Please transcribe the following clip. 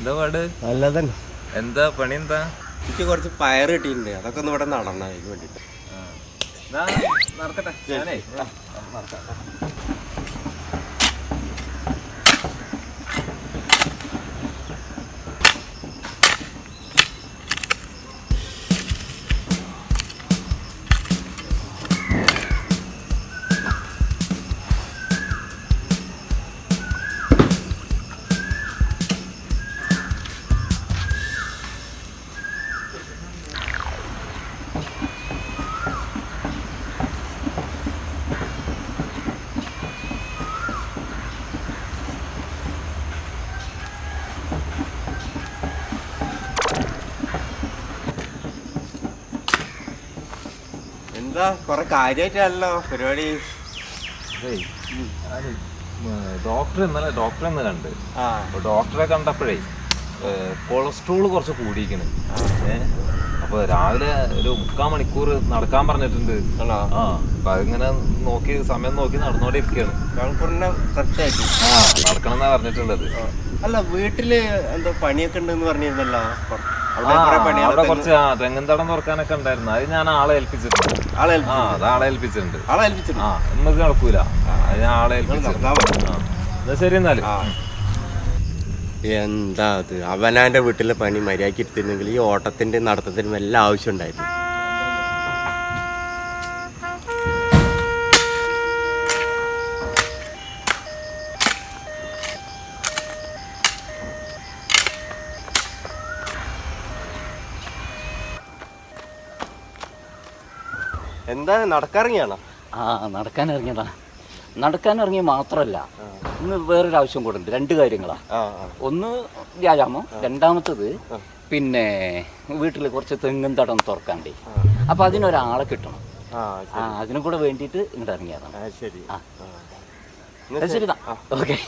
എന്താ പാട്? നല്ലതന്നെ. എന്താ പണി? എന്താ? എനിക്ക് കുറച്ച് പയർ കിട്ടിയിട്ടുണ്ട്, അതൊക്കെ ഒന്ന് ഇവിടെ നടണം അതിന് വേണ്ടിട്ട്. നടക്കട്ടെ, ഞാനേ നടക്കാം. എന്താ കൊറേ കാര്യമായിട്ടല്ലോ പരിപാടി? ഇന്നലെ ഡോക്ടറെ കണ്ട്. അപ്പൊ ഡോക്ടറെ കണ്ടപ്പോഴേ കൊളസ്ട്രോള് കുറച്ച് കൂടിയിരിക്കണ്. അപ്പൊ രാവിലെ ഒരു 3/4 മണിക്കൂർ നടക്കാൻ പറഞ്ഞിട്ടുണ്ട്. അപ്പൊ അതിങ്ങനെ നോക്കി സമയം നോക്കി നടന്നോടെ ഇരിക്കുകയാണ്. നടക്കണം എന്നാ പറഞ്ഞിട്ടുള്ളത്. അല്ല, വീട്ടില് എന്തോ പണിയൊക്കെ ഉണ്ടെന്ന് പറഞ്ഞിരുന്നല്ലോ. അവിടെ കുറച്ച് തെങ്ങും തടം തുറക്കാനൊക്കെ ഉണ്ടായിരുന്നു. അത് ഞാൻ ആളെ ഏൽപ്പിച്ചിട്ടുണ്ട്. ഇന്നത് നടക്കൂല, അത് ഞാൻ ആളെ ഏൽപ്പിച്ചിട്ടുണ്ട്. ശരി എന്നാലും. എന്താ അത്, അവനാന്റെ വീട്ടിലെ പണി മര്യാദയ്ക്ക് എടുത്തിരുന്നെങ്കിൽ ഈ ഓട്ടത്തിന്റെ നടത്തത്തിനും എല്ലാം ആവശ്യം ഉണ്ടായിരുന്നു. എന്താ നടക്കാറിങ്ങിയാണോ? നടക്കാൻ ഇറങ്ങിയതാ. നടക്കാൻ ഇറങ്ങിയ മാത്രമല്ല, ഇന്ന് വേറൊരു ആവശ്യം കൂടെ ഉണ്ട്. 2 കാര്യങ്ങളാ. ഒന്ന് വ്യായാമം, രണ്ടാമത്തത് പിന്നെ വീട്ടിൽ കുറച്ച് തെങ്ങും തടം തുറക്കാണ്ട്. അപ്പൊ അതിനൊരാളെ കിട്ടണം. അതിനും കൂടെ വേണ്ടിയിട്ട് ഇങ്ങോട്ട് ഇറങ്ങിയതാണ്. ശരി. ശരിതാ. ഓക്കെ.